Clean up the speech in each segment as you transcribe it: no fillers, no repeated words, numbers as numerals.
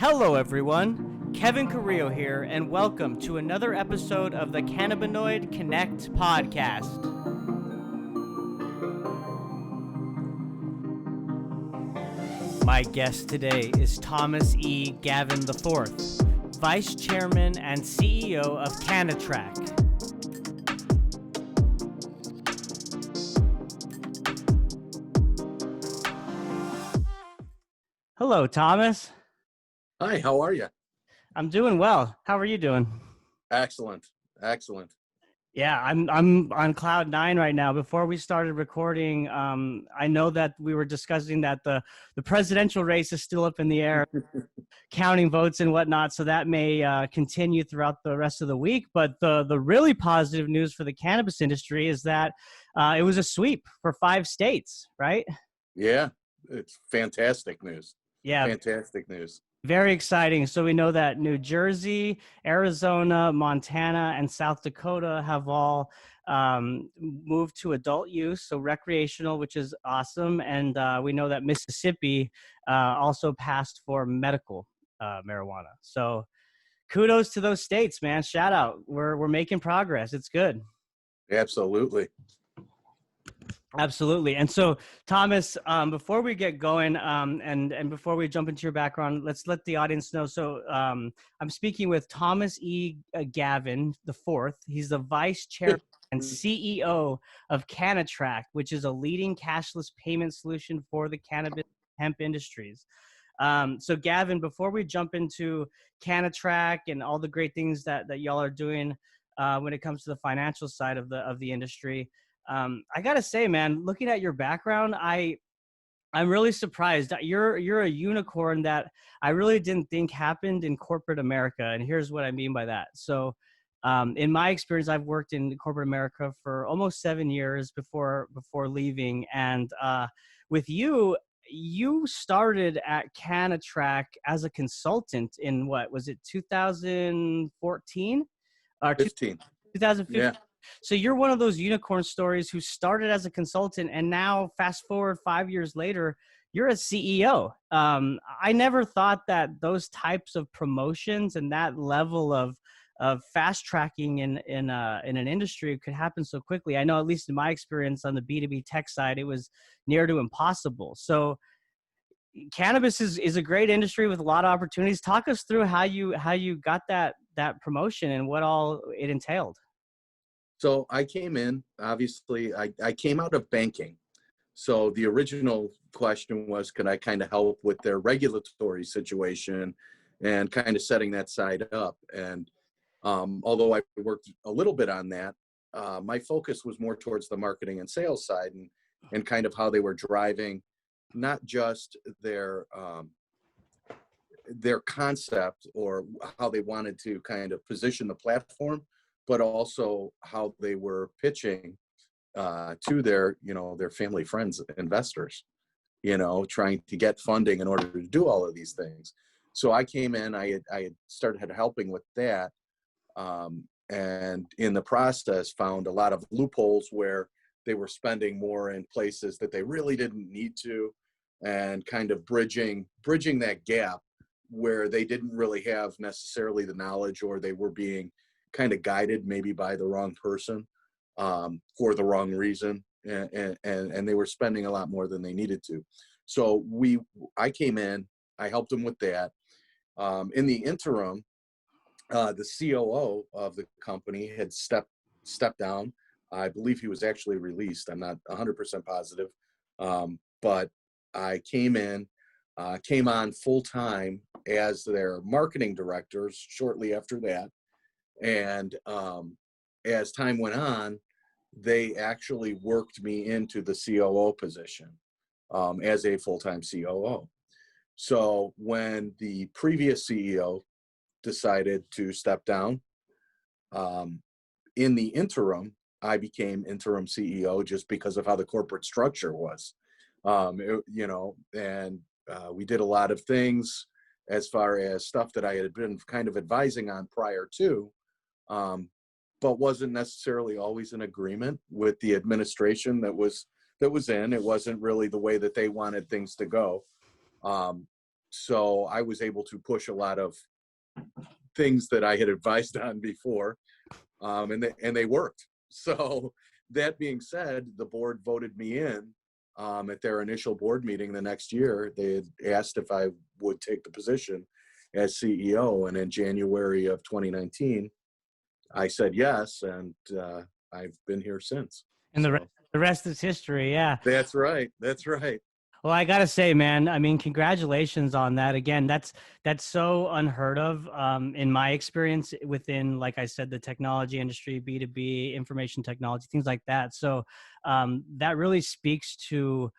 Hello, everyone. Kevin Carrillo here, and welcome to another episode of the Cannabinoid Connect podcast. My guest today is Thomas E. Gavin IV, Vice Chairman and CEO of CannaTrac. Hello, Thomas. Hi, how are you? I'm doing well. How are you doing? Excellent. Yeah, I'm on cloud nine right now. Before we started recording, I know that we were discussing that the presidential race is still up in the air, counting votes and whatnot. So that may continue throughout the rest of the week. But the really positive news for the cannabis industry is that it was a sweep for 5 states, right? Yeah, it's fantastic news. Yeah, Fantastic news. very exciting. So we know that New Jersey, Arizona, Montana, and South Dakota have all moved to adult use, so recreational, which is awesome. And we know that Mississippi also passed for medical marijuana. So kudos to those states, man. Shout out. We're making progress. It's good. Absolutely. Absolutely. And so, Thomas, before we get going and before we jump into your background, let's let the audience know. So I'm speaking with Thomas E. Gavin IV. He's the Vice Chair and CEO of CannaTrac, which is a leading cashless payment solution for the cannabis hemp industries. So, Gavin, before we jump into CannaTrac and all the great things that y'all are doing when it comes to the financial side of the industry, I gotta say, man, looking at your background, I'm really surprised. You're a unicorn that I really didn't think happened in corporate America, and here's what I mean by that. So, in my experience, I've worked in corporate America for almost 7 years before leaving, and with you, you started at CannaTrac as a consultant in what was it, 2014 or 15. 2015? Yeah. So you're one of those unicorn stories who started as a consultant, and now fast forward 5 years later, you're a CEO. I never thought that those types of promotions and that level of fast tracking in an industry could happen so quickly. I know, at least in my experience on the B2B tech side, it was near to impossible. So cannabis is a great industry with a lot of opportunities. Talk us through how you got that promotion and what all it entailed. So I came in, obviously, I came out of banking. So the original question was, could I kind of help with their regulatory situation and kind of setting that side up? And although I worked a little bit on that, my focus was more towards the marketing and sales side and kind of how they were driving not just their concept or how they wanted to kind of position the platform, but also how they were pitching to their family, friends, investors, trying to get funding in order to do all of these things. So I came in, I had started helping with that. And in the process found a lot of loopholes where they were spending more in places that they really didn't need to, and kind of bridging that gap where they didn't really have necessarily the knowledge, or they were being kind of guided maybe by the wrong person for the wrong reason, and they were spending a lot more than they needed to. So I came in, I helped them with that. In the interim, the COO of the company had stepped down. I believe he was actually released. I'm not 100% positive, but I came on full time as their marketing directors shortly after that. And as time went on, they actually worked me into the COO position as a full-time COO. So when the previous CEO decided to step down, in the interim, I became interim CEO just because of how the corporate structure was. And we did a lot of things as far as stuff that I had been kind of advising on prior to, but wasn't necessarily always in agreement with the administration that was in. It wasn't really the way that they wanted things to go. So I was able to push a lot of things that I had advised on before, and they worked. So that being said, the board voted me in at their initial board meeting the next year. They had asked if I would take the position as CEO, and in January of 2019, I said yes, and I've been here since. And So the rest is history. Yeah. that's right. That's right. Well, I gotta say, man, I mean, congratulations on that. Again, that's so unheard of in my experience within, like I said, the technology industry, B2B, information technology, things like that. So that really speaks to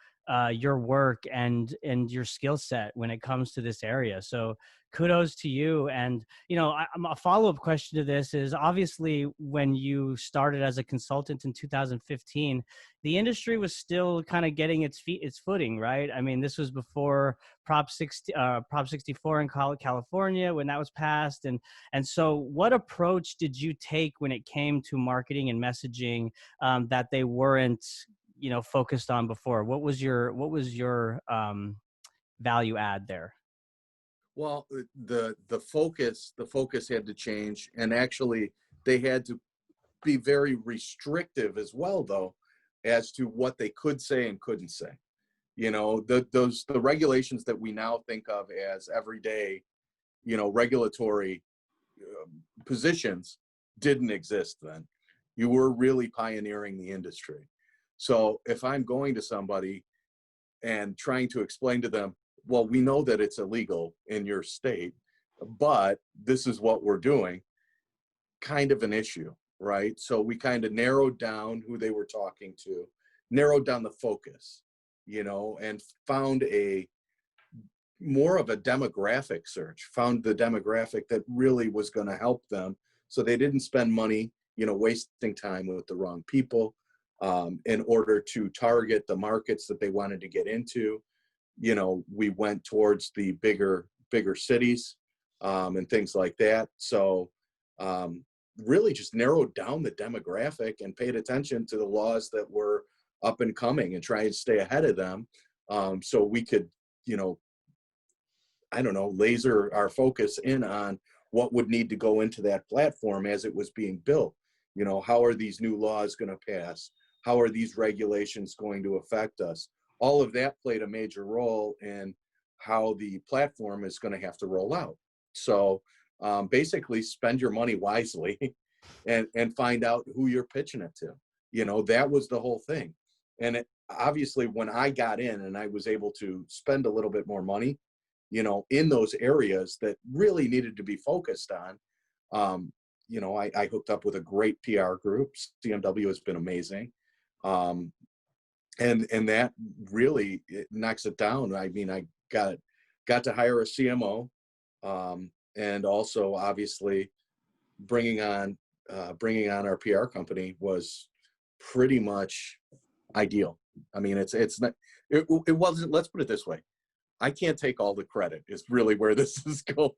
your work and your skill set when it comes to this area. So kudos to you. And a follow-up question to this is, obviously when you started as a consultant in 2015, the industry was still kind of getting its footing, right? I mean, this was before Prop 64 in California when that was passed, and so what approach did you take when it came to marketing and messaging that they weren't, focused on before? What was your value add there? Well, the focus had to change, and actually they had to be very restrictive as well, though, as to what they could say and couldn't say. The regulations that we now think of as everyday, regulatory positions didn't exist then. You were really pioneering the industry. So if I'm going to somebody and trying to explain to them, well, we know that it's illegal in your state, but this is what we're doing, kind of an issue, right? So we kind of narrowed down who they were talking to, narrowed down the focus, and found more of a demographic search, found the demographic that really was going to help them. So they didn't spend money, wasting time with the wrong people in order to target the markets that they wanted to get into. We went towards the bigger cities and things like that. So really just narrowed down the demographic and paid attention to the laws that were up and coming and trying to stay ahead of them. So we could, laser our focus in on what would need to go into that platform as it was being built. How are these new laws going to pass? How are these regulations going to affect us? All of that played a major role in how the platform is going to have to roll out. So basically spend your money wisely and find out who you're pitching it to. That was the whole thing. And obviously when I got in and I was able to spend a little bit more money, in those areas that really needed to be focused on, I hooked up with a great PR group. CMW has been amazing. And that really, it knocks it down. I mean, I got to hire a CMO, and also obviously bringing on our PR company was pretty much ideal. I mean, it wasn't. Let's put it this way: I can't take all the credit. Is really where this is going.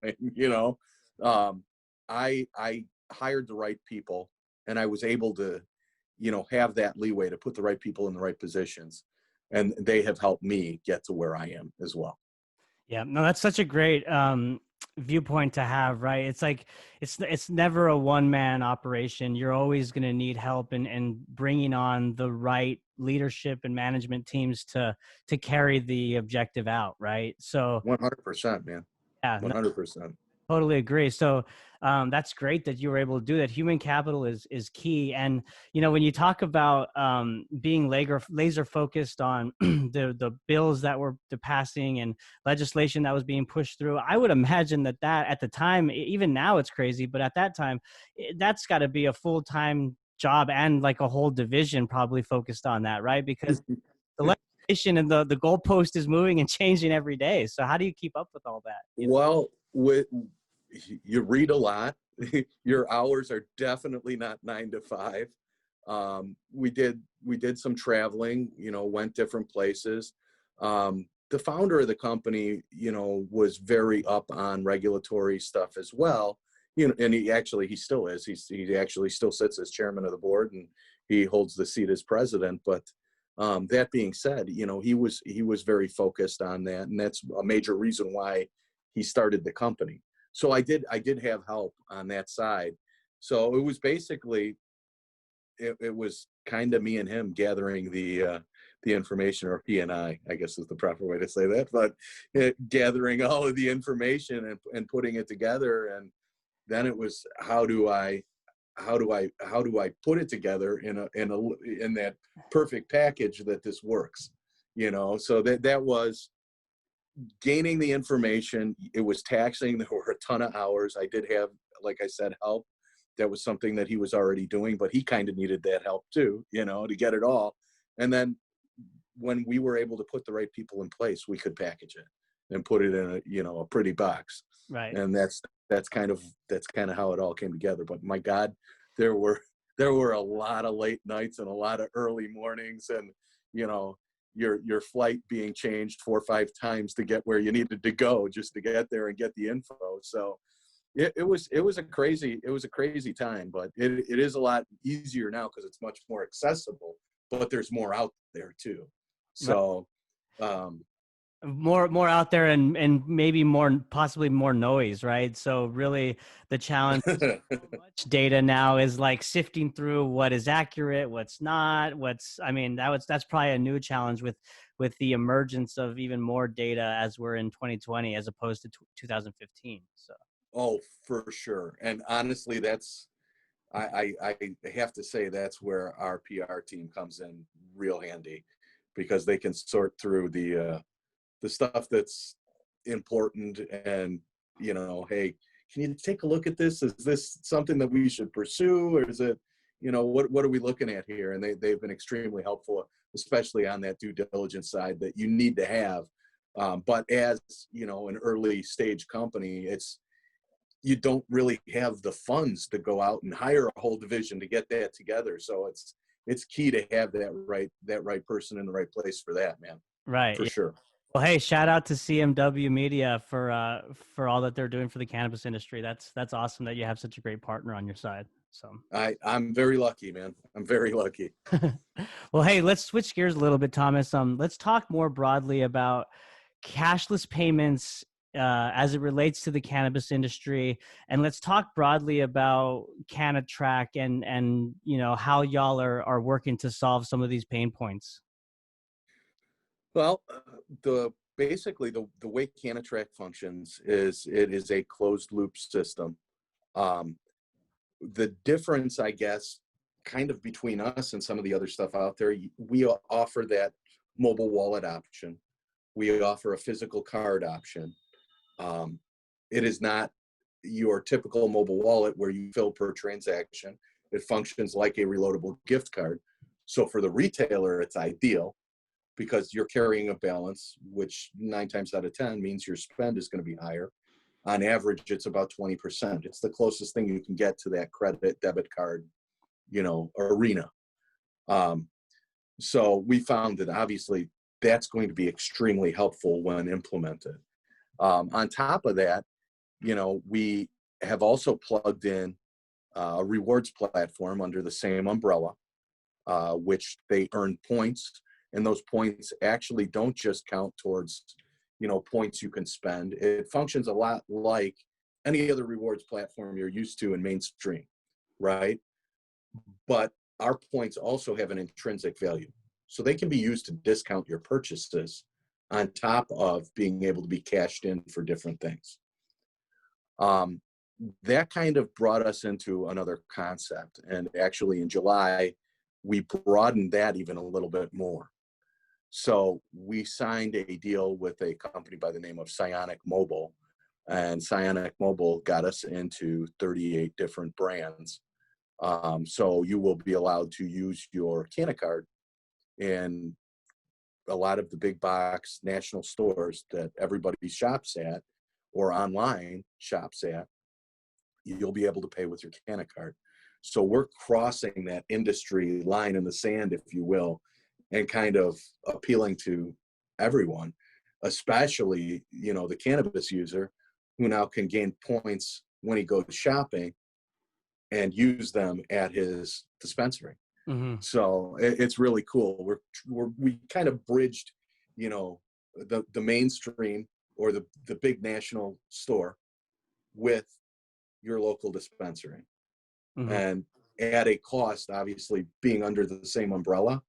I hired the right people, and I was able to have that leeway to put the right people in the right positions, and they have helped me get to where I am as well. Yeah, no, that's such a great viewpoint to have, right? It's like it's never a one-man operation. You're always going to need help and bringing on the right leadership and management teams to carry the objective out, right? So 100%, man. yeah, 100%. totally agree. So that's great that you were able to do that. Human capital is key. And, when you talk about being laser focused on the bills that were passing and legislation that was being pushed through, I would imagine that at the time, even now it's crazy, but at that time, that's got to be a full-time job and like a whole division probably focused on that, right? Because the legislation and the goalpost is moving and changing every day. So how do you keep up with all that? Well, you read a lot. Your hours are definitely not 9 to 5. We did some traveling, went different places. The founder of the company, was very up on regulatory stuff as well. And he still is. He actually still sits as chairman of the board, and he holds the seat as president. But That being said, he was very focused on that, and that's a major reason why he started the company. So I did have help on that side. So it was basically, it was kind of me and him gathering the information, or he and I guess is the proper way to say that, but gathering all of the information and putting it together. And then it was, how do I put it together in that perfect package that this works, so that was gaining the information. It was taxing. There were a ton of hours. I did have, like I said, help. That was something that he was already doing, but he kind of needed that help too, to get it all. And then when we were able to put the right people in place, we could package it and put it in a pretty box. Right. And that's kind of how it all came together. But my God, there were a lot of late nights and a lot of early mornings, and your flight being changed 4 or 5 times to get where you needed to go, just to get there and get the info. So it was a crazy time, but it is a lot easier now because it's much more accessible, but there's more out there too. So more out there, and maybe possibly more noise, right? So really the challenge is so much data now is like sifting through what is accurate, what's not, that's probably a new challenge with the emergence of even more data as we're in 2020 as opposed to 2015. So oh, for sure. And honestly, I have to say that's where our PR team comes in real handy, because they can sort through the stuff that's important, and hey, can you take a look at this? Is this something that we should pursue, or is it, what are we looking at here? And they've been extremely helpful, especially on that due diligence side that you need to have. But as an early stage company, you don't really have the funds to go out and hire a whole division to get that together. So it's key to have that right person in the right place for that, man. right, For yeah. sure. Well, hey, shout out to CMW Media for all that they're doing for the cannabis industry. That's awesome that you have such a great partner on your side. So I'm very lucky, man. I'm very lucky. Well, hey, let's switch gears a little bit, Thomas. Let's talk more broadly about cashless payments as it relates to the cannabis industry, and let's talk broadly about CannaTrac and how y'all are working to solve some of these pain points. Well, basically the way CannaTrac functions is it is a closed loop system. The difference, I guess, kind of between us and some of the other stuff out there, we offer that mobile wallet option. We offer a physical card option. It is not your typical mobile wallet where you fill per transaction. It functions like a reloadable gift card. So for the retailer, it's ideal, because you're carrying a balance, which 9 times out of 10 means your spend is going to be higher. On average, it's about 20%. It's the closest thing you can get to that credit debit card, arena. So we found that obviously that's going to be extremely helpful when implemented. On top of that, we have also plugged in a rewards platform under the same umbrella, which they earn points. And those points actually don't just count towards, points you can spend. It functions a lot like any other rewards platform you're used to in mainstream, right? But our points also have an intrinsic value. So they can be used to discount your purchases on top of being able to be cashed in for different things. That kind of brought us into another concept. And actually in July, we broadened that even a little bit more. So we signed a deal with a company by the name of Psionic Mobile, and Psionic Mobile got us into 38 different brands. So you will be allowed to use your CannaCard in a lot of the big box national stores that everybody shops at or online shops at. You'll be able to pay with your CannaCard. So we're crossing that industry line in the sand, if you will, and kind of appealing to everyone, especially, the cannabis user, who now can gain points when he goes shopping and use them at his dispensary. Hmm. So it's really cool. We kind of bridged, you know, the mainstream or the big national store with your local dispensary, Hmm. and at a cost, obviously being under the same umbrella,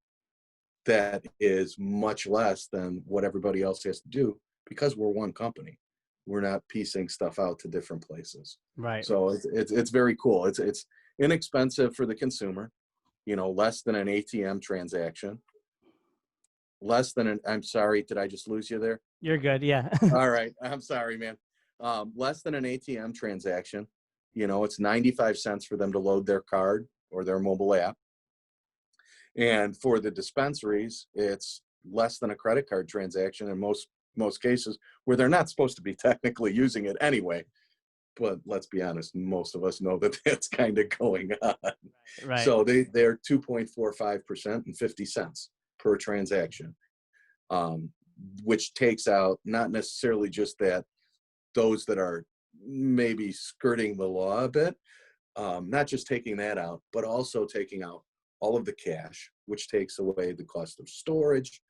that is much less than what everybody else has to do because we're one company. We're not piecing stuff out to different places. Right. So it's very cool. It's inexpensive for the consumer, you know, less than an ATM transaction, less than an, I'm sorry, did I just lose you there? You're good. Yeah. All right. I'm sorry, man. Less than an ATM transaction. You know, it's 95 cents for them to load their card or their mobile app. And for the dispensaries, it's less than a credit card transaction in most cases, where they're not supposed to be technically using it anyway. But let's be honest, most of us know that that's kind of going on. Right. So they're 2.45% and 50 cents per transaction, um, which takes out not necessarily just that those that are maybe skirting the law a bit, not just taking that out, but also taking out all of the cash, which takes away the cost of storage,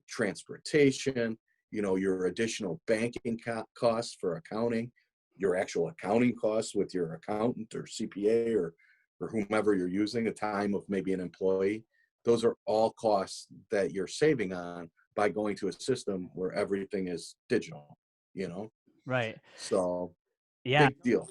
transportation, you know, your additional banking costs for accounting, your actual accounting costs with your accountant or CPA or whomever you're using, the time of maybe an employee. Those are all costs that you're saving on by going to a system where everything is digital, you know? Right. So Yeah. big deal.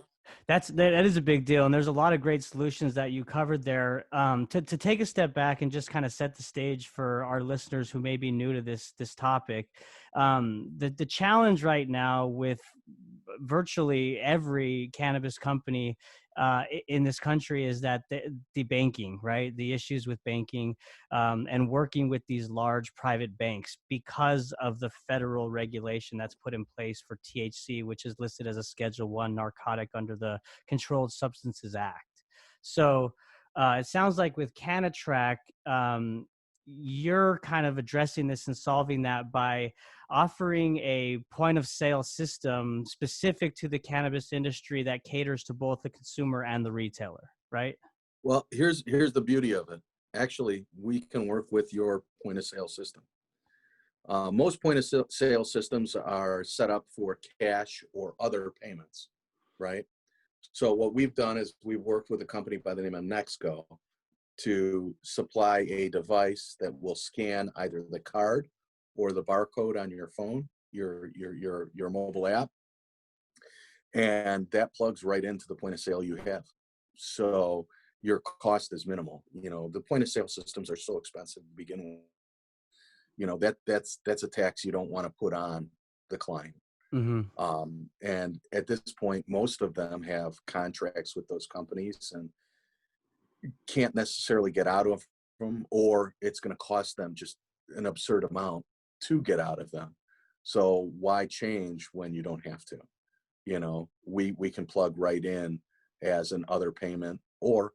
That is a big deal, and there's a lot of great solutions that you covered there. To take a step back and just kind of set the stage for our listeners who may be new to this topic, the challenge right now with virtually every cannabis company in this country is that the banking, right? The issues with banking and working with these large private banks because of the federal regulation that's put in place for THC, which is listed as a Schedule 1 narcotic under the Controlled Substances Act. So it sounds like with CannaTrac, you're kind of addressing this and solving that by offering a point of sale system specific to the cannabis industry that caters to both the consumer and the retailer, right? Well, here's the beauty of it. Actually, we can work with your point of sale system. Most point of sale systems are set up for cash or other payments, right? So what we've done is we've worked with a company by the name of Nexco to supply a device that will scan either the card or the barcode on your phone, your mobile app, and that plugs right into the point of sale you have. So your cost is minimal. You know, the point of sale systems are so expensive to begin with. You know, that's a tax you don't want to put on the client. Mm-hmm. And at this point, most of them have contracts with those companies and can't necessarily get out of them, or it's going to cost them just an absurd amount to get out of them. So why change when you don't have to? You know, we can plug right in as an other payment, or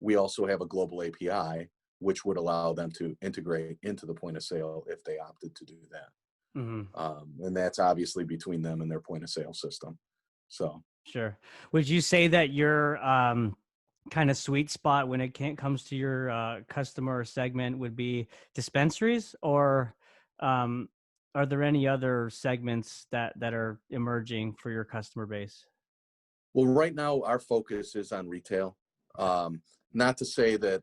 we also have a global API which would allow them to integrate into the point of sale if they opted to do that. Mm-hmm. And that's obviously between them and their point of sale system. So Sure. Would you say that your kind of sweet spot when it comes to your customer segment would be dispensaries, or um, are there any other segments that are emerging for your customer base? well, right now our focus is on retail. Not to say that,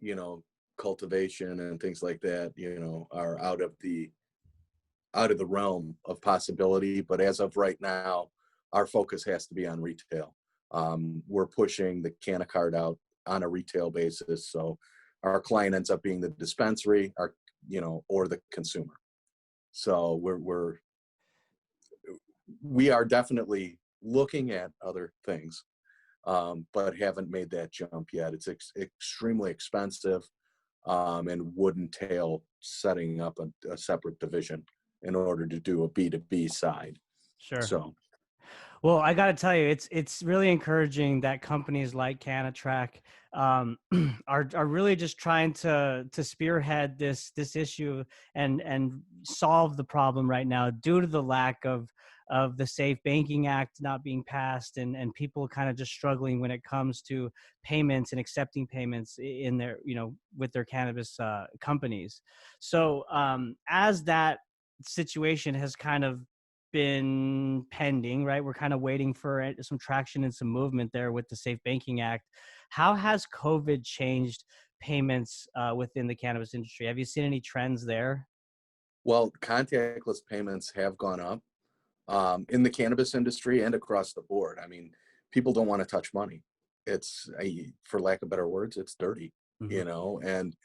you know, cultivation and things like that, you know, are out of the realm of possibility, but as of right now, our focus has to be on retail. We're pushing the Canna card out on a retail basis, so our client ends up being the dispensary, our, you know, or the consumer. So we are definitely looking at other things, but haven't made that jump yet. It's extremely expensive, and would entail setting up a separate division in order to do a B2B side. Sure. So Well, I got to tell you, it's really encouraging that companies like CannaTrac are really just trying to spearhead this issue and solve the problem right now due to the lack of the Safe Banking Act not being passed and people kind of just struggling when it comes to payments and accepting payments in their with their cannabis companies. So as that situation has kind of been pending, right? We're kind of waiting for some traction and some movement there with the Safe Banking Act. How has COVID changed payments within the cannabis industry? Have you seen any trends there? Well, contactless payments have gone up in the cannabis industry and across the board. I mean, people don't want to touch money. For lack of better words, it's dirty, Hmm. and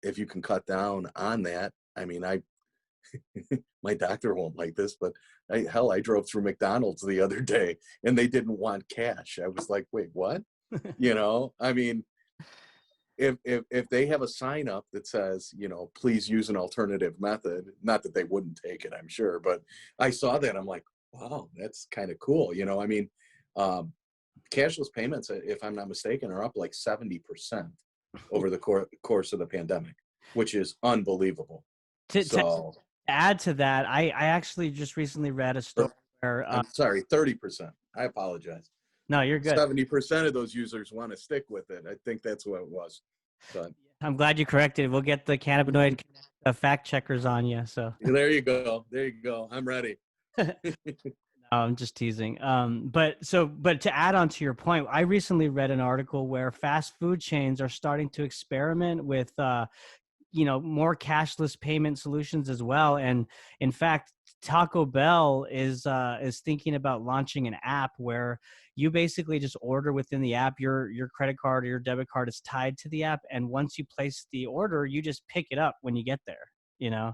if you can cut down on that, I mean, my doctor won't like this, but I drove through McDonald's the other day and they didn't want cash. I was like, wait, what? I mean, if they have a sign up that says, please use an alternative method, not that they wouldn't take it, I'm sure, but I saw that, I'm like, wow, that's kind of cool. I mean, um, cashless payments, if I'm not mistaken, are up like 70% over the course of the pandemic, which is unbelievable. To So add to that, I actually just recently read a story or where I'm sorry, 30%. I apologize. no, you're good. 70% of those users want to stick with it. I think that's what it was. But I'm glad you corrected. We'll get the cannabinoid fact checkers on you. So there you go. There you go. I'm ready. I'm just teasing. But to add on to your point, I recently read an article where fast food chains are starting to experiment with more cashless payment solutions as well. And in fact, Taco Bell is thinking about launching an app where you basically just order within the app. Your credit card or your debit card is tied to the app, and once you place the order, you just pick it up when you get there. You know,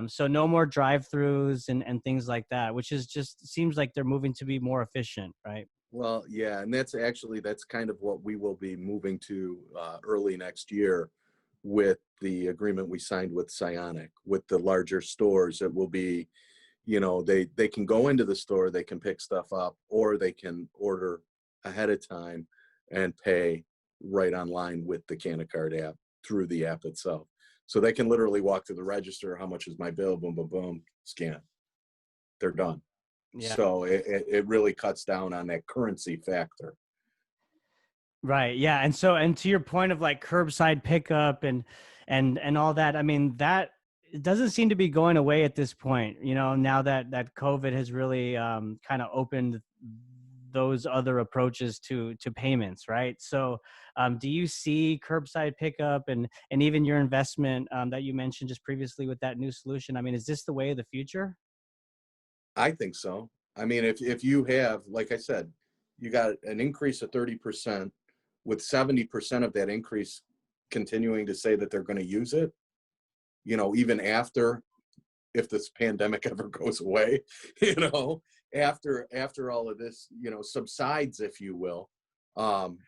so no more drive-throughs and things like that, which is just seems like they're moving to be more efficient, right? Well, yeah, and that's kind of what we will be moving to early next year with the agreement we signed with Psionic, with the larger stores. It will be, they can go into the store, they can pick stuff up, or they can order ahead of time and pay right online with the CannaCard app through the app itself. So they can literally walk to the register, how much is my bill, boom, boom, boom, scan, they're done. Yeah. So it really cuts down on that currency factor. Right. Yeah. And to your point of like curbside pickup and all that, I mean, that it doesn't seem to be going away at this point, now that COVID has really kind of opened those other approaches to payments, right? So do you see curbside pickup and even your investment that you mentioned just previously with that new solution? I mean, is this the way of the future? I think so. I mean, if you have, like I said, you got an increase of 30%, with 70% of that increase continuing to say that they're going to use it, even after, if this pandemic ever goes away, after all of this, subsides, if you will. Um,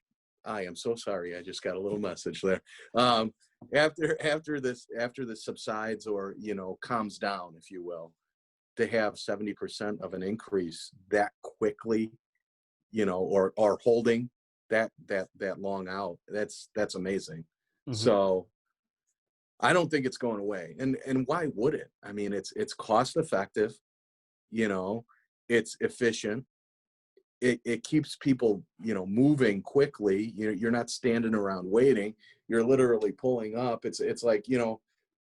I am so sorry. I just got a little message there. Um, after this subsides, or calms down, if you will, to have 70% of an increase that quickly, or holding that long out, that's amazing. Hmm. So I don't think it's going away. And why would it? I mean, it's cost effective, you know, it's efficient. It keeps people, moving quickly. You're not standing around waiting. You're literally pulling up. It's like,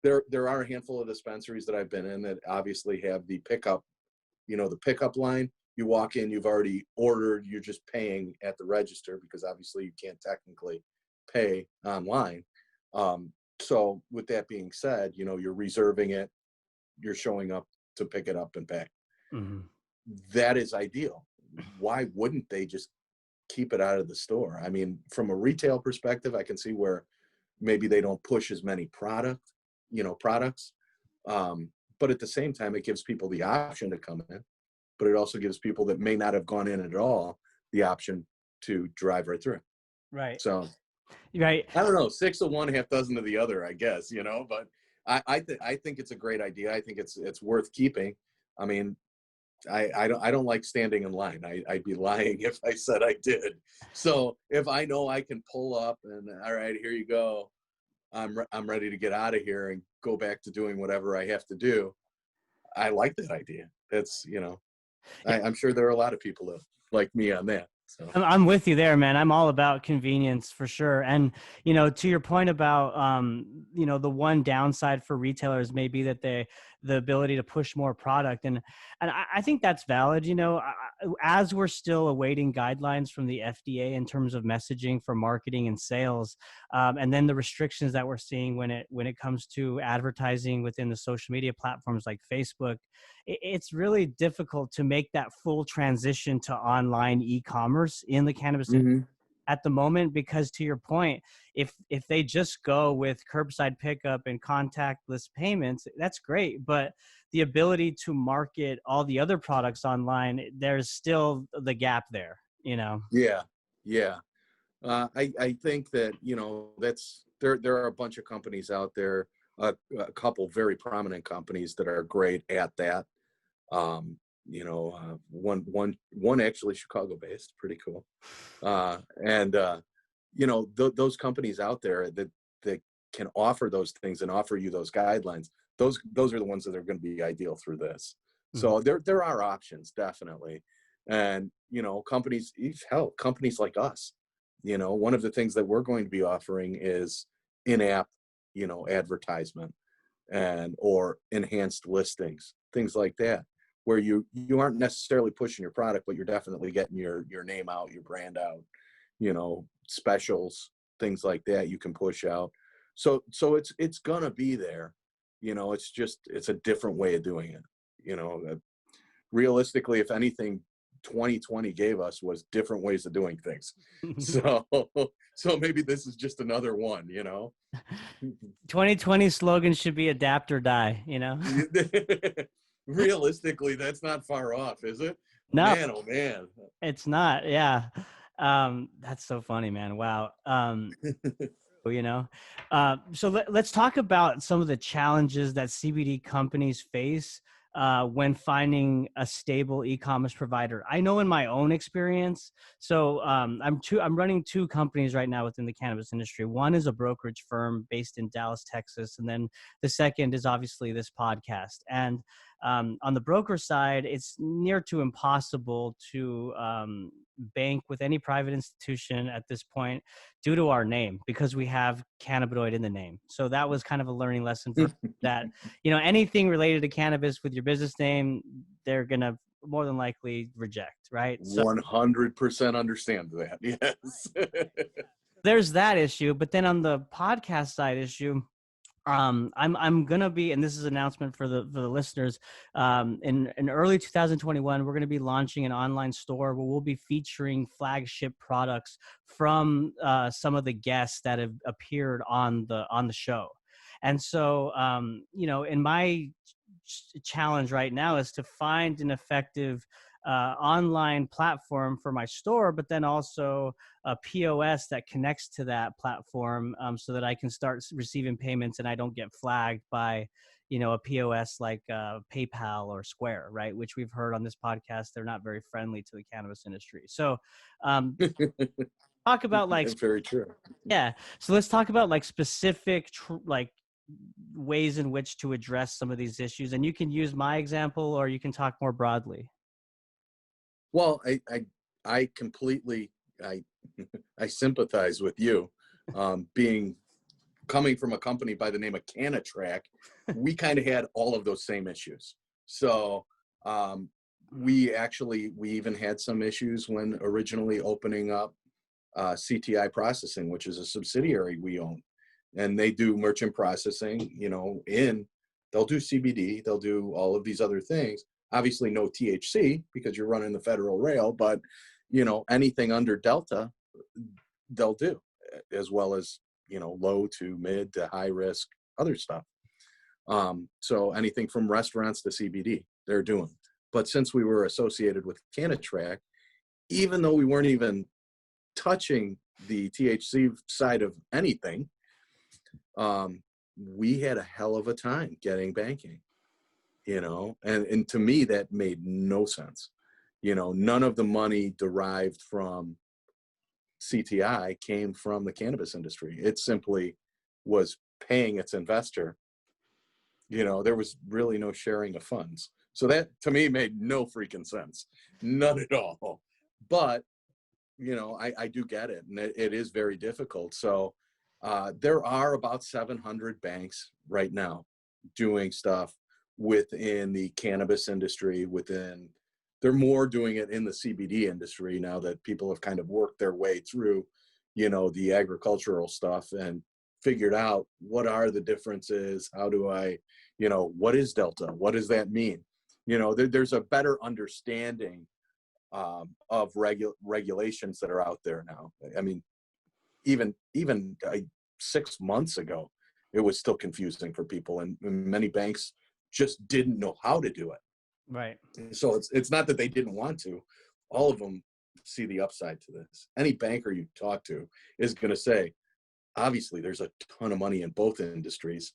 there are a handful of dispensaries that I've been in that obviously have the pickup, the pickup line. You walk in, you've already ordered, you're just paying at the register, because obviously you can't technically pay online. So with that being said, you're reserving it, you're showing up to pick it up and pay. Hmm. That is ideal. Why wouldn't they just keep it out of the store? I mean, from a retail perspective, I can see where maybe they don't push as many products. But at the same time, it gives people the option to come in, but it also gives people that may not have gone in at all the option to drive right through. Right. So Right. I don't know, six of one, half dozen of the other, I guess, but I think it's a great idea. I think it's worth keeping. I mean, I don't like standing in line. I'd be lying if I said I did. So if I know I can pull up and, all right, here you go, I'm ready to get out of here and go back to doing whatever I have to do. I like that idea. That's, I'm sure there are a lot of people like me on that. So. I'm with you there, man. I'm all about convenience for sure. And, to your point about, the one downside for retailers may be that the ability to push more product. And I think that's valid. As we're still awaiting guidelines from the FDA in terms of messaging for marketing and sales, and then the restrictions that we're seeing when it comes to advertising within the social media platforms like Facebook, it's really difficult to make that full transition to online e-commerce in the cannabis Mm-hmm. at the moment, because to your point, if they just go with curbside pickup and contactless payments, that's great. But the ability to market all the other products online, there's still the gap there, Yeah. Yeah. I think that, there are a bunch of companies out there, a couple very prominent companies that are great at that. One actually Chicago based, pretty cool. And those companies out there that can offer those things and offer you those guidelines, those are the ones that are going to be ideal through this. So there are options, definitely. And companies like us, one of the things that we're going to be offering is in-app advertisement or enhanced listings, things like that, where you aren't necessarily pushing your product, but you're definitely getting your name out, your brand out, specials, things like that you can push out. So it's gonna be there. It's a different way of doing it. Realistically, if anything, 2020 gave us was different ways of doing things. So maybe this is just another one. 2020 slogan should be adapt or die, Realistically, that's not far off, is it? No, Man, oh man. it's not. Yeah. That's so funny, man. Wow. So let's talk about some of the challenges that CBD companies face when finding a stable e-commerce provider. I know in my own experience, so I'm running two companies right now within the cannabis industry. One is a brokerage firm based in Dallas, Texas, and then the second is obviously this podcast. And on the broker side, it's near to impossible to bank with any private institution at this point due to our name, because we have cannabinoid in the name. So that was kind of a learning lesson for that. Anything related to cannabis with your business name, they're going to more than likely reject, right? So 100% understand that. Yes. there's that issue. But then on the podcast side issue, I'm gonna be, and this is an announcement for the listeners. In early 2021, we're gonna be launching an online store where we'll be featuring flagship products from some of the guests that have appeared on the show. And so, in my challenge right now is to find an effective online platform for my store, but then also a POS that connects to that platform, so that I can start receiving payments and I don't get flagged by, a POS like PayPal or Square, right? Which we've heard on this podcast, they're not very friendly to the cannabis industry. So talk about like, that's very true. yeah. So let's talk about like specific ways in which to address some of these issues. And you can use my example or you can talk more broadly. Well, I completely, I sympathize with you. Coming from a company by the name of CannaTrac, we kind of had all of those same issues. So we even had some issues when originally opening up CTI Processing, which is a subsidiary we own. And they do merchant processing, they'll do CBD, they'll do all of these other things. Obviously no THC because you're running the federal rail, but anything under Delta, they'll do, as well as, low to mid to high risk other stuff. So anything from restaurants to CBD, they're doing. But since we were associated with CannaTrac, even though we weren't even touching the THC side of anything, we had a hell of a time getting banking. you know, and to me, that made no sense. You know, none of the money derived from CTI came from the cannabis industry. It simply was paying its investor. You know, there was really no sharing of funds. So that to me made no freaking sense. None at all. But, you know, I do get it. And it is very difficult. So there are about 700 banks right now doing stuff within the cannabis industry, they're more doing it in the CBD industry now that people have kind of worked their way through, you know, the agricultural stuff and figured out what are the differences, how do I, you know, what is Delta, what does that mean? You know, there's a better understanding of regulations that are out there now. I mean, even 6 months ago, it was still confusing for people, and many banks just didn't know how to do it. Right. So it's not that they didn't want to. All of them see the upside to this. Any banker you talk to is going to say, obviously, there's a ton of money in both industries.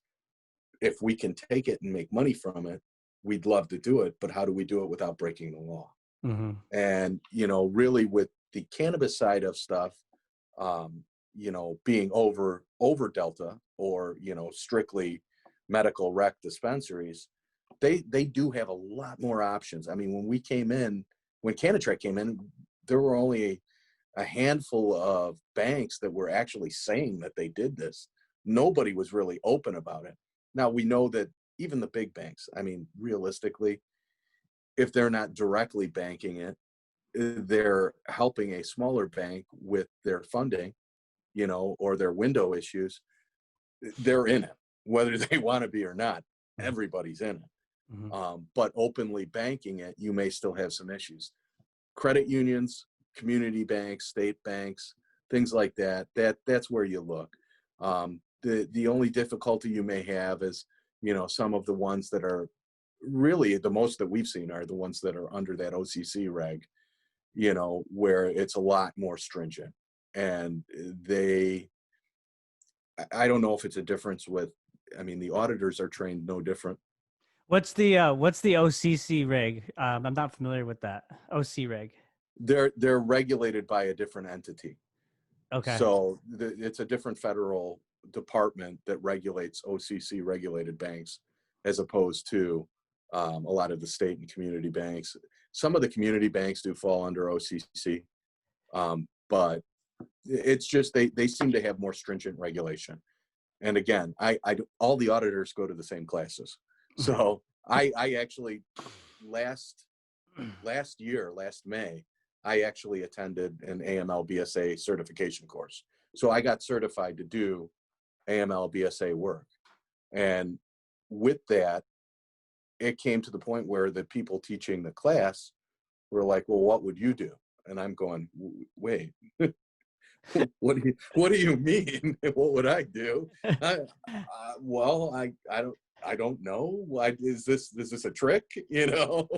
If we can take it and make money from it, we'd love to do it. But how do we do it without breaking the law? Mm-hmm. And, you know, really with the cannabis side of stuff, you know, being over Delta or, you know, strictly medical rec dispensaries, they do have a lot more options. I mean, when CannaTrac came in, there were only a handful of banks that were actually saying that they did this. Nobody was really open about it. Now we know that even the big banks, I mean, realistically, if they're not directly banking it, they're helping a smaller bank with their funding, you know, or their window issues. They're in it, whether they want to be or not. Everybody's in it. Mm-hmm. But openly banking it, you may still have some issues. Credit unions, community banks, state banks, things like that's where you look. The only difficulty you may have is, you know, some of the ones that are really the most that we've seen are the ones that are under that OCC reg, you know, where it's a lot more stringent. And I don't know if it's a difference I mean, the auditors are trained no different. What's the OCC reg? I'm not familiar with that. OC reg. They're regulated by a different entity. Okay. So it's a different federal department that regulates OCC regulated banks, as opposed to a lot of the state and community banks. Some of the community banks do fall under OCC, but it's just they seem to have more stringent regulation. And again, all the auditors go to the same classes. So I actually last May, I actually attended an AML BSA certification course. So I got certified to do AML BSA work. And with that, it came to the point where the people teaching the class were like, well, what would you do? And I'm going, wait, what do you mean? What would I do? Well, I don't know. Is this a trick? You know?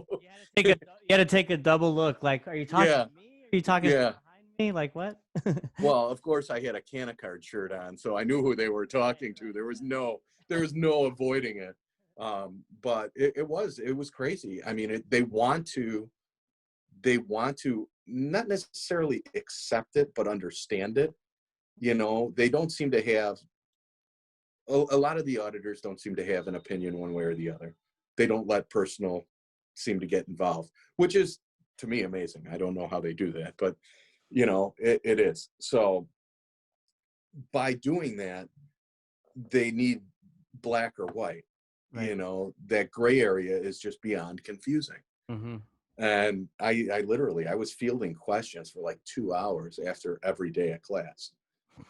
You had to take a double look. Like, are you talking Yeah, to me? Are you talking yeah. behind me? Like what? Well, of course, I had a CannaCard shirt on, so I knew who they were talking to. There was no avoiding it. But it was crazy. I mean, they want to not necessarily accept it, but understand it. You know, they don't seem to have a lot of the auditors don't seem to have an opinion one way or the other. They don't let personal seem to get involved, which is to me amazing. I don't know how they do that, but you know, it is. So by doing that, they need black or white. Right. You know, that gray area is just beyond confusing. Mm-hmm. And I literally, I was fielding questions for like 2 hours after every day of class.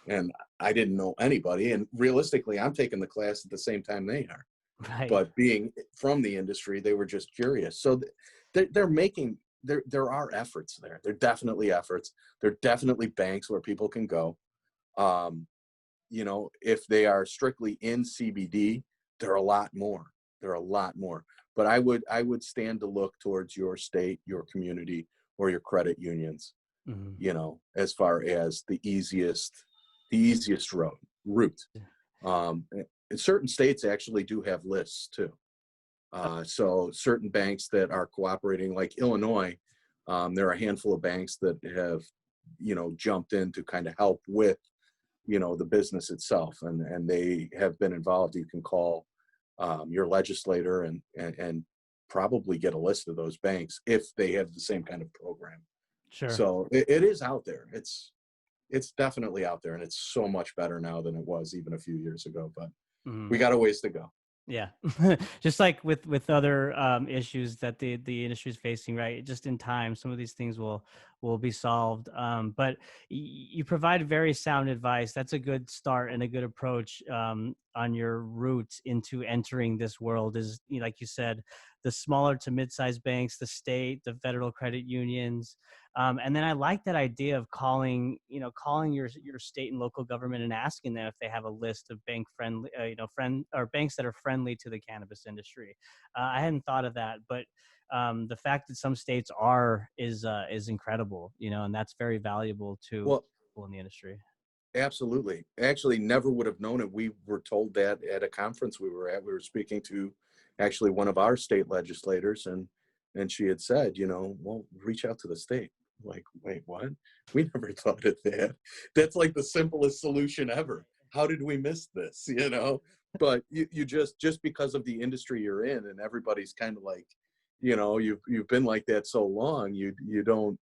And I didn't know anybody. And realistically, I'm taking the class at the same time they are. Right. But being from the industry, they were just curious. So they're making, there are efforts there. There are definitely efforts. There are definitely banks where people can go. You know, if they are strictly in CBD, there are a lot more. There are a lot more. But I would stand to look towards your state, your community, or your credit unions, Mm-hmm. you know, as far as the easiest route. And certain states actually do have lists too. So certain banks that are cooperating, like Illinois, there are a handful of banks that have, jumped in to kind of help with, the business itself, and they have been involved. You can call your legislator and probably get a list of those banks if they have the same kind of program. Sure. So it is out there. It's definitely out there, and it's so much better now than it was even a few years ago. But we got a ways to go. Yeah. Just like with other issues that the industry is facing, right? Just in time, some of these things will be solved. But you provide very sound advice. That's a good start and a good approach on your route into entering this world. Is, like you said, the smaller to mid-sized banks, the state, the federal credit unions. And then I like that idea of calling your state and local government and asking them if they have a list of bank friendly, banks that are friendly to the cannabis industry. I hadn't thought of that, but the fact that some states is incredible, and that's very valuable to Well, people in the industry. absolutely. Actually, never would have known it. We were told that at a conference we were at. We were speaking to actually one of our state legislators, and she had said, well, reach out to the state. Like, wait, what? We never thought of that. That's like the simplest solution ever. How did we miss this? But you just because of the industry you're in, and everybody's kind of like, you've been like that so long, you don't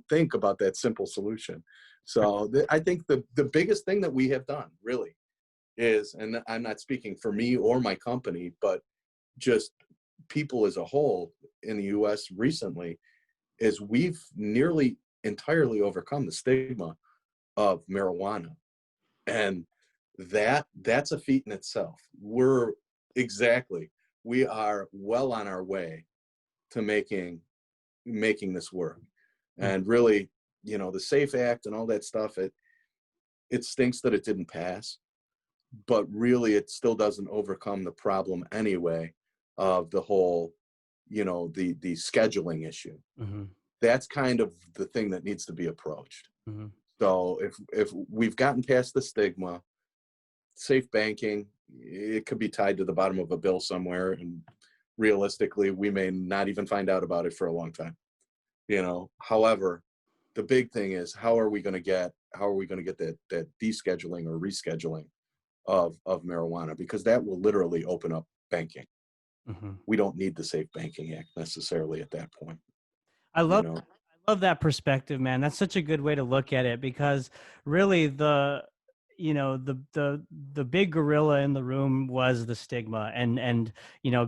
think about that simple solution. So I think the biggest thing that we have done really is, and I'm not speaking for me or my company, but just people as a whole in the US recently, is we've nearly entirely overcome the stigma of marijuana. And that's a feat in itself. We are well on our way to making this work. And really, the SAFE Act and all that stuff, it stinks that it didn't pass, but really it still doesn't overcome the problem anyway of the whole, the scheduling issue. That's kind of the thing that needs to be approached. So if we've gotten past the stigma, safe banking, it could be tied to the bottom of a bill somewhere, and realistically, we may not even find out about it for a long time. However, the big thing is how are we going to get that descheduling or rescheduling of marijuana, because that will literally open up banking. We don't need the Safe Banking Act necessarily at that point. I love that perspective, man. That's such a good way to look at it, because really the big gorilla in the room was the stigma and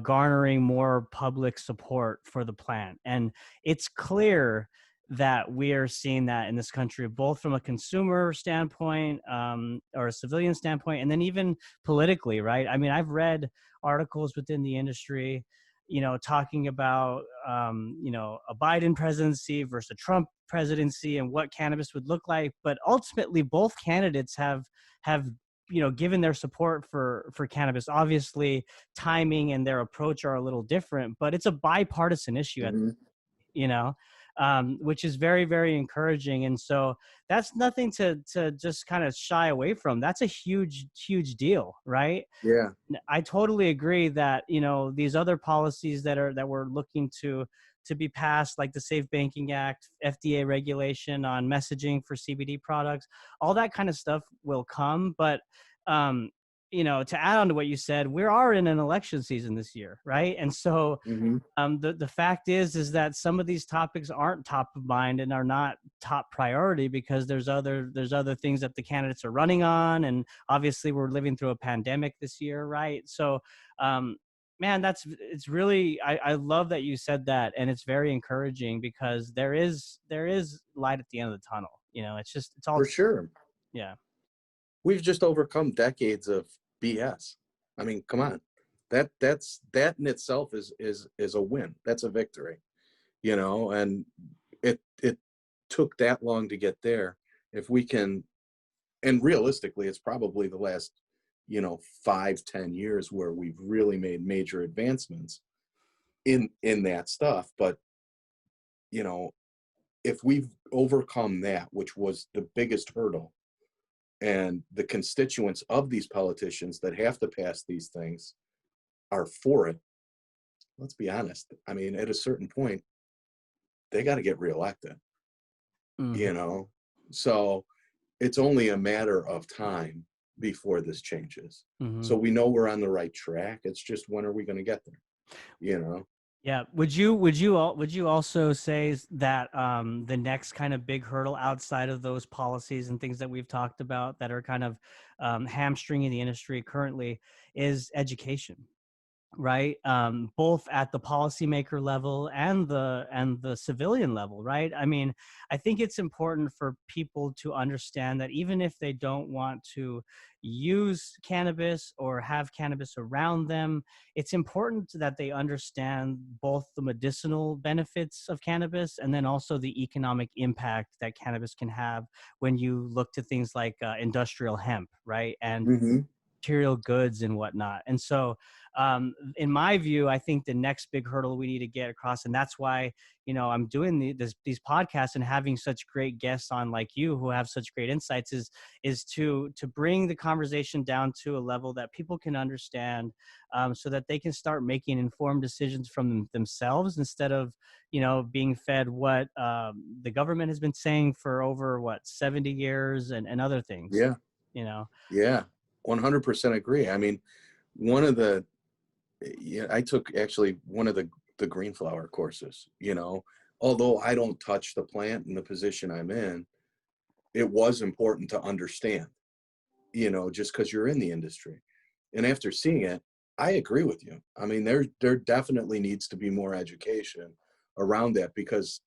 garnering more public support for the plant. And it's clear that we are seeing that in this country, both from a consumer standpoint or a civilian standpoint, and then even politically, right? I mean, I've read articles within the industry talking about, a Biden presidency versus a Trump presidency and what cannabis would look like. But ultimately, both candidates have given their support for cannabis. Obviously, timing and their approach are a little different, but it's a bipartisan issue, which is very, very encouraging. And so that's nothing to just kind of shy away from. That's a huge, huge deal, right? Yeah. I totally agree that these other policies that we're looking to be passed, like the Safe Banking Act, FDA regulation on messaging for CBD products, all that kind of stuff will come. But to add on to what you said, we are in an election season this year, right? And so the fact is that some of these topics aren't top of mind and are not top priority because there's other things that the candidates are running on, and obviously we're living through a pandemic this year, right? So man, it's really, I love that you said that, and it's very encouraging because there is light at the end of the tunnel. It's all For sure. Yeah. We've just overcome decades of BS. I mean, come on. That in itself is a win. That's a victory. And it took that long to get there. If we can, and realistically, it's probably the last 5-10 years where we've really made major advancements in that stuff. But if we've overcome that, which was the biggest hurdle, and the constituents of these politicians that have to pass these things are for it, let's be honest. I mean, at a certain point, they got to get reelected, Mhm. you know? So it's only a matter of time before this changes. So Mhm. we know we're on the right track. It's just when are we going to get there? You know? Yeah. Would you also say that the next kind of big hurdle outside of those policies and things that we've talked about that are kind of hamstringing the industry currently is education? Right, both at the policymaker level and the civilian level, right? I mean, I think it's important for people to understand that even if they don't want to use cannabis or have cannabis around them, it's important that they understand both the medicinal benefits of cannabis and then also the economic impact that cannabis can have when you look to things like industrial hemp, right, and Hmm. material goods and whatnot. And so, in my view, I think the next big hurdle we need to get across, and that's why, I'm doing these podcasts and having such great guests on like you who have such great insights, is to bring the conversation down to a level that people can understand, so that they can start making informed decisions from themselves instead of being fed what the government has been saying for over 70 years and other things. Yeah. You know. Yeah. 100% agree. I mean, one of the, yeah, I took actually one of the green flower courses, although I don't touch the plant in the position I'm in, it was important to understand, just because you're in the industry. And after seeing it, I agree with you. I mean, there definitely needs to be more education around that because,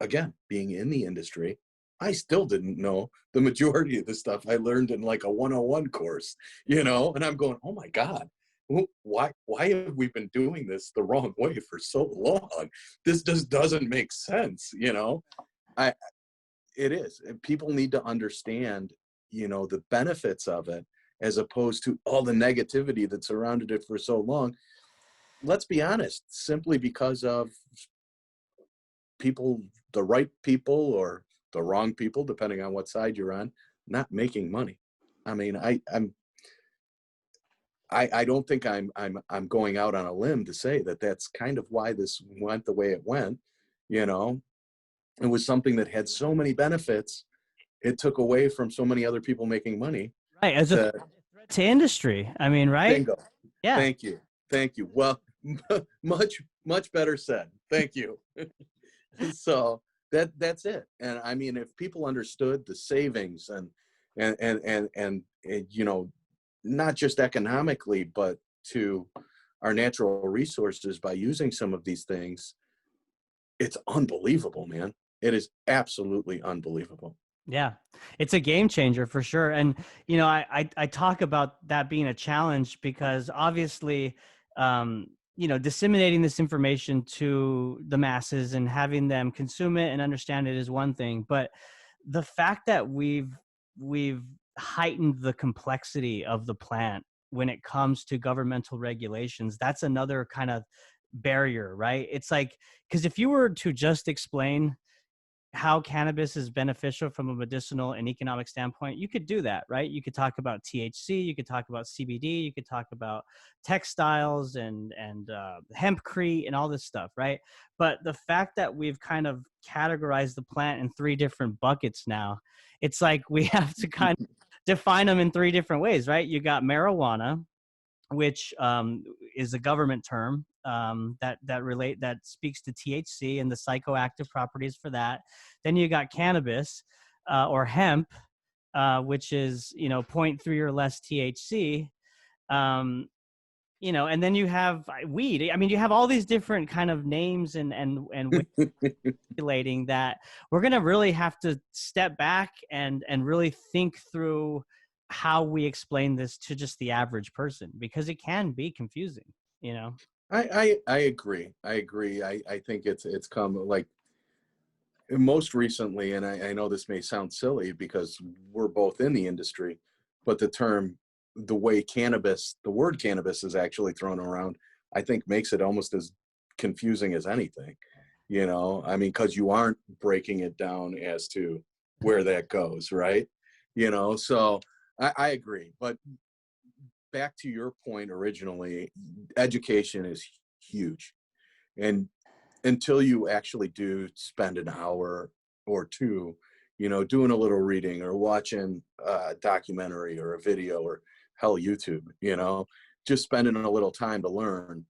again, being in the industry, I still didn't know the majority of the stuff I learned in like a 101 course, and I'm going, oh my God, why have we been doing this the wrong way for so long? This just doesn't make sense. I It is. And people need to understand, the benefits of it as opposed to all the negativity that surrounded it for so long. Let's be honest, simply because of people, the right people or the wrong people, depending on what side you're on, not making money. I mean, I don't think I'm going out on a limb to say that that's kind of why this went the way it went. You know, it was something that had so many benefits. It took away from so many other people making money. Right, as a To threat to industry. I mean, right? bingo. Yeah. Thank you. Thank you. Well, much better said. Thank you. So that's it. And I mean, if people understood the savings and not just economically, but to our natural resources by using some of these things, it's unbelievable, man. It is absolutely unbelievable. Yeah. It's a game changer for sure. And I talk about that being a challenge because obviously, disseminating this information to the masses and having them consume it and understand it is one thing, but the fact that we've heightened the complexity of the plant when it comes to governmental regulations, that's another kind of barrier, right? It's like, because if you were to just explain how cannabis is beneficial from a medicinal and economic standpoint, you could do that, right? You could talk about THC, you could talk about CBD, you could talk about textiles and hempcrete and all this stuff, right? But the fact that we've kind of categorized the plant in three different buckets now, it's like we have to kind of define them in three different ways, right? You got marijuana, which is a government term that speaks to THC and the psychoactive properties for that. Then you got cannabis or hemp, which is zero point 0.3 or less THC. Um, and then you have weed. I mean, you have all these different kind of names and ways regulating that. We're gonna really have to step back and really think through how we explain this to just the average person because it can be confusing. I agree. I agree. I think it's come like most recently, and I know this may sound silly because we're both in the industry, but the way the word cannabis is actually thrown around, I think makes it almost as confusing as anything. I mean, because you aren't breaking it down as to where that goes, right? So I agree. But back to your point originally, education is huge. And until you actually do spend an hour or two, doing a little reading or watching a documentary or a video or hell, YouTube, just spending a little time to learn,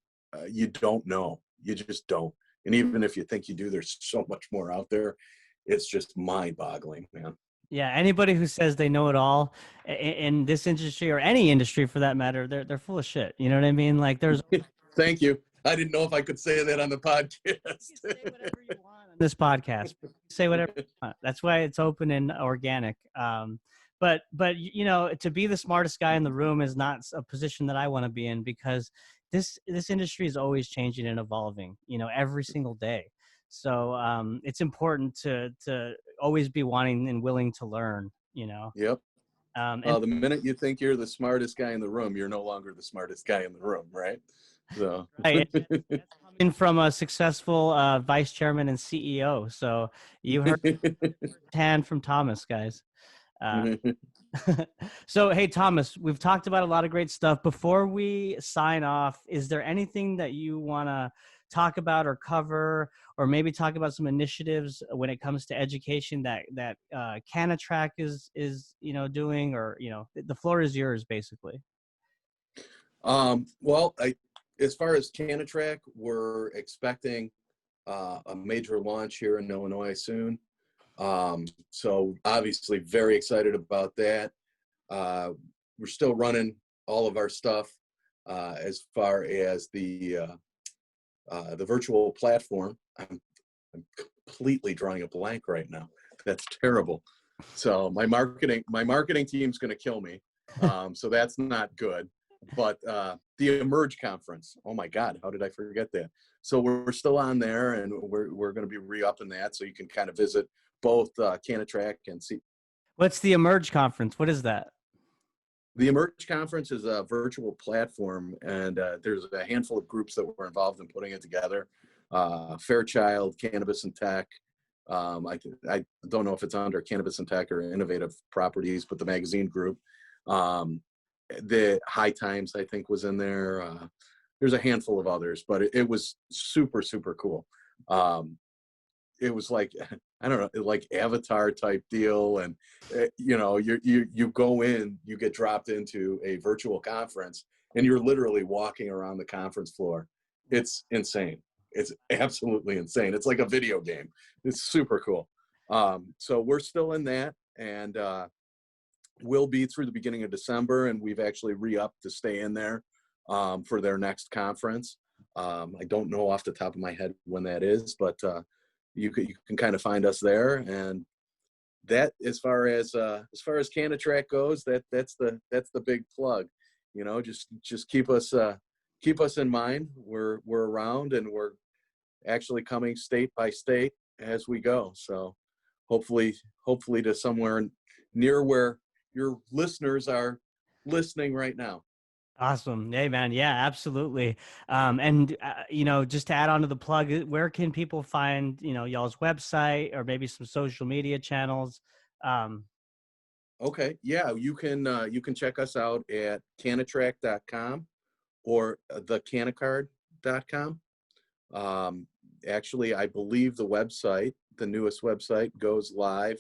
you don't know. You just don't. And even if you think you do, there's so much more out there. It's just mind boggling, man. Yeah, anybody who says they know it all in this industry or any industry for that matter, they're full of shit. You know what I mean? Like there's Thank you. I didn't know if I could say that on the podcast. You can say whatever you want on this podcast. Say whatever you want. That's why it's open and organic. But to be the smartest guy in the room is not a position that I want to be in, because this industry is always changing and evolving, every single day. So it's important to always be wanting and willing to learn, Yep. And The minute you think you're the smartest guy in the room, you're no longer the smartest guy in the room, right? So right, that's coming from a successful vice chairman and CEO. So you heard hand from Thomas, guys. So, hey, Thomas, we've talked about a lot of great stuff. Before we sign off, is there anything that you want to talk about or cover, or maybe talk about some initiatives when it comes to education that CannaTrac is doing, or the floor is yours, basically. Well, as far as CannaTrac, we're expecting a major launch here in Illinois soon. So obviously very excited about that. We're still running all of our stuff as far as the virtual platform. I'm completely drawing a blank right now. That's terrible. So my marketing team's going to kill me. So that's not good. But the Emerge conference, oh my God, how did I forget that? So we're still on there, and we're going to be re-upping that, so you can kind of visit both CannaTrac and see. What's the Emerge conference? What is that? The Emerge conference is a virtual platform, and there's a handful of groups that were involved in putting it together. Fairchild, Cannabis and Tech. I don't know if it's under Cannabis and Tech or Innovative Properties, but the magazine group. The High Times, I think, was in there. There's a handful of others, but it was super, super cool. It was like, I don't know, like Avatar type deal. And, you go in, you get dropped into a virtual conference, and you're literally walking around the conference floor. It's insane. It's absolutely insane. It's like a video game. It's super cool. So we're still in that, and we'll be through the beginning of December, and we've actually re-upped to stay in there for their next conference. I don't know off the top of my head when that is, but you can kind of find us there. And that, as far as CannaTrac goes, that's the big plug. Just keep us in mind. We're around, and we're actually coming state by state as we go. So hopefully to somewhere near where your listeners are listening right now. Awesome. Hey, man. Yeah, absolutely. And just to add on to the plug, where can people find, y'all's website, or maybe some social media channels? Okay. Yeah, you can check us out at CannaTrac.com or thecannacard.com. Actually, I believe the newest website, goes live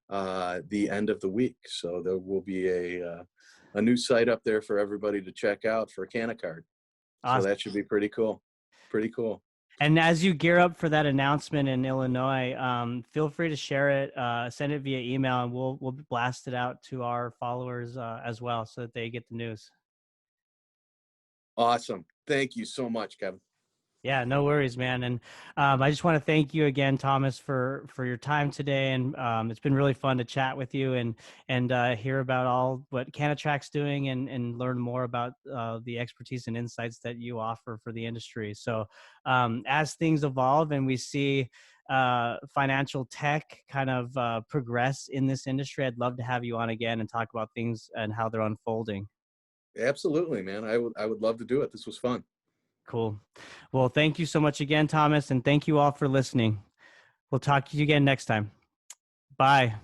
the end of the week. So there will be a new site up there for everybody to check out for CannaCard. Awesome. So that should be pretty cool. Pretty cool. And as you gear up for that announcement in Illinois, feel free to share it, send it via email, and we'll blast it out to our followers as well, so that they get the news. Awesome. Thank you so much, Kevin. Yeah, no worries, man. And I just want to thank you again, Thomas, for your time today. And it's been really fun to chat with you and hear about all what CannaTrac's doing, and learn more about the expertise and insights that you offer for the industry. So as things evolve and we see financial tech kind of progress in this industry, I'd love to have you on again and talk about things and how they're unfolding. Absolutely, man. I would love to do it. This was fun. Cool. Well, thank you so much again, Thomas, and thank you all for listening. We'll talk to you again next time. Bye.